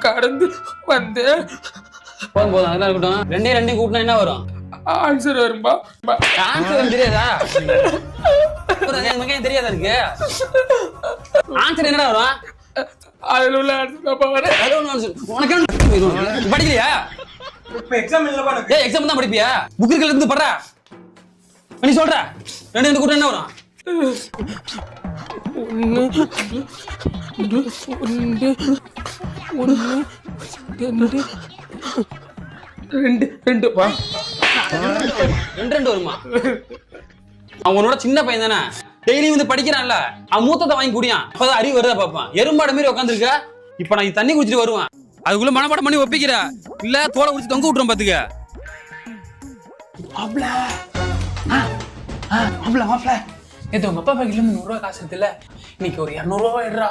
கடந்து வந்து போதும் போதும் அதெல்லாம் இருக்கட்டும். ரெண்டையும் கூட்டினா என்ன வரும்? ஆன்சர் வரும்பா. ஆன்சர் தெரியாதா? எனக்கு தெரியாதா இருக்கு? ஆன்சர் என்னடா வரும்? அதுல உள்ள ஆன்சர் வர உனக்கு படிக்கலையா? இப்ப எக்ஸாம் இல்லப்பா. ஏய் எக்ஸாம் தான் படிப்பியா? புக்குல இருந்து படுறா. நீ சொல்ற ரெண்டு கூட்டம் என்ன வரும்? ரெண்டுப்பா. ரெண்டு வருமா? அவனோட சின்ன பையன் தானே, டெய்லி வந்து படிக்கிறான்ல, அவன் மூத்தத்தை வாங்கி குடியான், அப்பதான் அறிவு வருதா பாப்பான். எறும்பாடு மாதிரி உட்காந்துருக்க. இப்ப நான் தண்ணி குடிச்சிட்டு வருவேன், அதுக்குள்ள மனப்பாடம் பண்ணி ஒப்பிக்கிற இல்ல தோலை குடிச்சு தொங்க விட்டுறோம் பாத்துக்க. மாப்பிள நேற்று உங்க அப்பா பாக்கில 300 ரூபாய் காசு இருக்குல்ல, இன்னைக்கு ஒரு 200 ரூபாய் எடுறா.